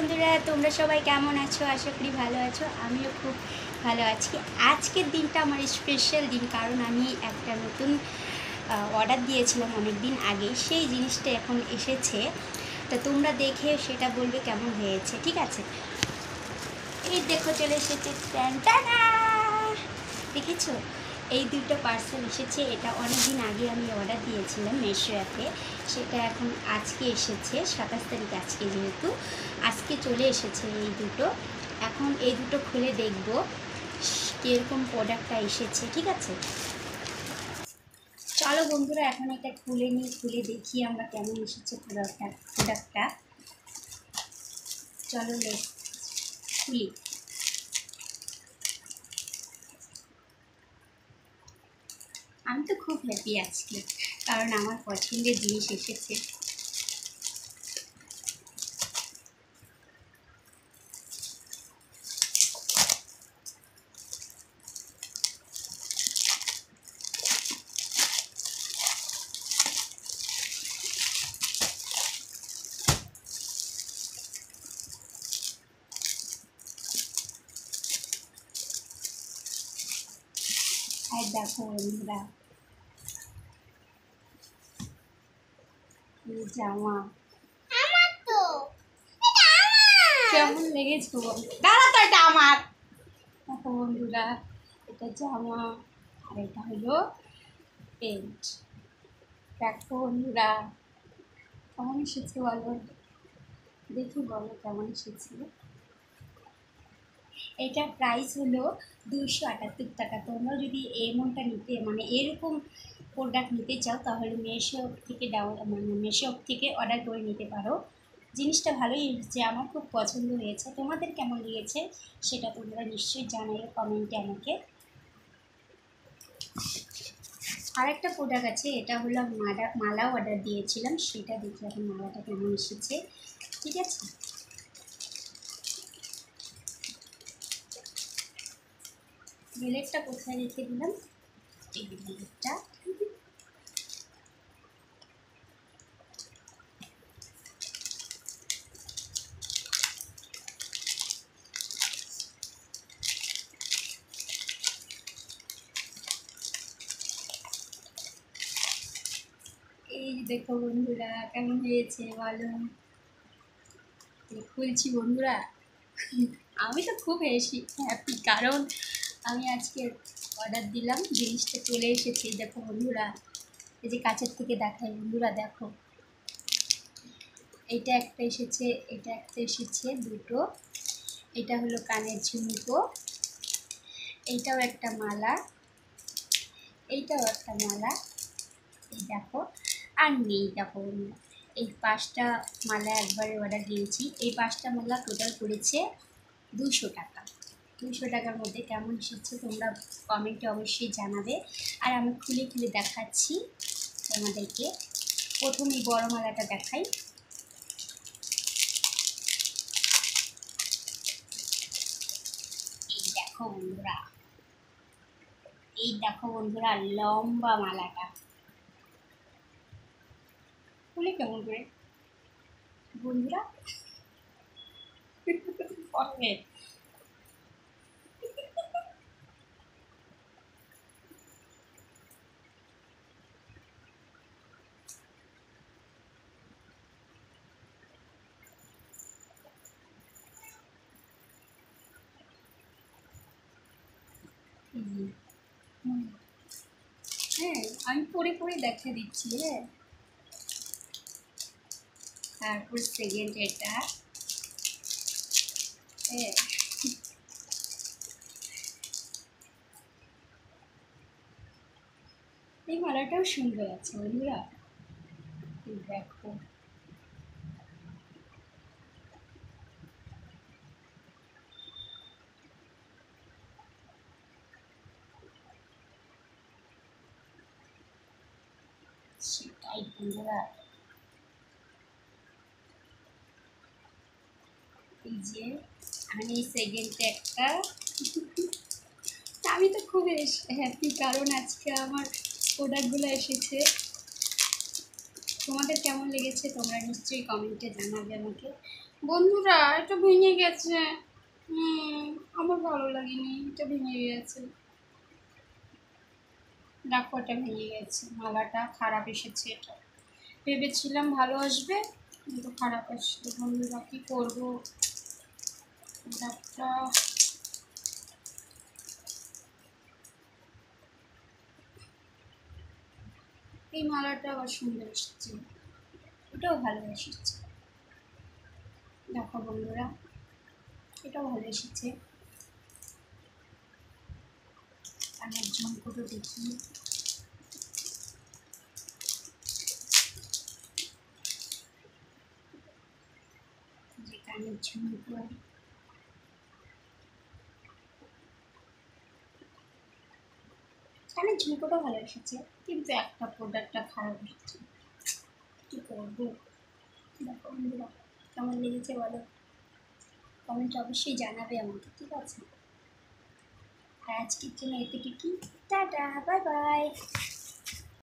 বন্ধুরা, তোমরা সবাই কেমন আছো? আশা করি ভালো আছো। আমিও খুব ভালো আছি। আজকের দিনটা আমার স্পেশাল দিন, কারণ আমি একটা নতুন অর্ডার দিয়েছিলাম অনেক দিন আগে। সেই জিনিসটা এখন এসেছে, তো তোমরা দেখে সেটা বলবে কেমন হয়েছে, ঠিক আছে? এই দেখো, চলে এসেছে প্যান্টটা। দেখেছো, এই দুটো পার্সেল এসেছে। এটা অনেক দিন আগে আমি অর্ডার দিয়েছিলাম মেশো অ্যাপে। সেটা এখন আজকে এসেছে, 27 তারিখ আজকে, যেহেতু আজকে চলে এসেছে এই দুটো। এখন এই দুটো খুলে দেখব কীরকম প্রোডাক্টটা এসেছে, ঠিক আছে? চলো বন্ধুরা, এখন এটা খুলে নিই, খুলে দেখি আমরা কেমন এসেছে প্রোডাক্টটা। চলো খুলি। আমি তো খুব হ্যাপি আজকে, কারণ আমার পছন্দের জিনিস এসেছে। আর দেখো বন্ধুরা, জামা কেমন লেগেছে? দাঁড়া, তো এটা আমার। দেখো বন্ধুরা, এটা জামা আর এটা হলো প্যান্ট। দেখো বন্ধুরা, কেমন এসেছে বলো, দেখি বলো কেমন এসেছে। এটার প্রাইস হলো 278 টাকা। তোমরা যদি এমনটা নিতে, মানে এরকম প্রোডাক্ট নিতে চাও, তাহলে মেশো থেকে মেশো থেকে অর্ডার করে নিতে পারো। জিনিসটা ভালোই এসেছে, আমার খুব পছন্দ হয়েছে। তোমাদের কেমন লেগেছে সেটা তোমরা নিশ্চয়ই জানাবে কমেন্টে আমাকে। আরেকটা প্রোডাক্ট আছে, এটা হলো মালা অর্ডার দিয়েছিলাম, সেটা দেখি এখন মালাটা কেমন এসেছে, ঠিক আছে? বেলেটটা কোথায় রেখে দিলাম? এই বেলেটটা। এই দেখো বন্ধুরা, কেমন হয়েছে বলো। খুলছি বন্ধুরা, আমি তো খুব হ্যাপি, কারণ আমি আজকে অর্ডার দিলাম, জিনিসটা চলে এসেছে। দেখো বন্ধুরা, এই যে কাছের থেকে দেখাই বন্ধুরা, দেখো এটা একটা এসেছে, এটা একটা এসেছে, দুটো। এটা হলো কানের ঝুমকো, এইটাও একটা মালা, এইটাও একটা মালা। এই দেখো, আর নেই। দেখো এই 5টা মালা একবারে অর্ডার দিয়েছি। এই 5টা মালা টোটাল করেছে 200 টাকা। 200 টাকার মধ্যে কেমন এসেছে তোমরা কমেন্টে অবশ্যই জানাবে। আর আমি খুলে খুলে দেখাচ্ছি তোমাদেরকে। প্রথমে বড় মালাটা দেখাই। এই দেখো বন্ধুরা, এই দেখো বন্ধুরা, লম্বা মালাটা। খুলে কেমন করে বন্ধুরা? হ্যাঁ, আমি পরে পরে দেখা দিচ্ছি। হ্যাঁ, তারপর সেকেন্ড এটা। হ্যাঁ, এই মালাটাও সুন্দর আছে বন্ধুরা, দেখো। সেটাই বন্ধুরা, এই যে আমি সেকেন্ডে একটা। আমি তো খুব হ্যাপি, কারণ আজকে আমার প্রোডাক্টগুলো এসেছে। তোমাদের কেমন লেগেছে তোমরা নিশ্চয়ই কমেন্টে জানাবে আমাকে। বন্ধুরা এটা ভেঙে গেছে। আমার ভালো লাগেনি, এটা ভেঙে গেছে। দেখো এটা ভেঙে গেছে, মালাটা খারাপ এসেছে। এটা ভেবেছিলাম ভালো আসবে, কিন্তু খারাপ আসছে। বন্ধুরা কি করবো, একটা এই মালাটা আবার সুন্দর এসেছে, এটাও ভালো এসেছে। দেখো বন্ধুরা, এটাও ভালো এসেছে। কানের ঝুমকোটা দেখি, যে কানের ঝুমকো, কানের ঝুমকোটা ভালো এসেছে, কিন্তু একটা প্রোডাক্টটা খারাপ এসেছে। কি করবো? দেখো বন্ধুরা, কেমন লেগেছে বলো, কমেন্ট অবশ্যই জানাবে আমাকে, ঠিক আছে? আর আজকের জন্য এতটুকুই। Tata, bye bye.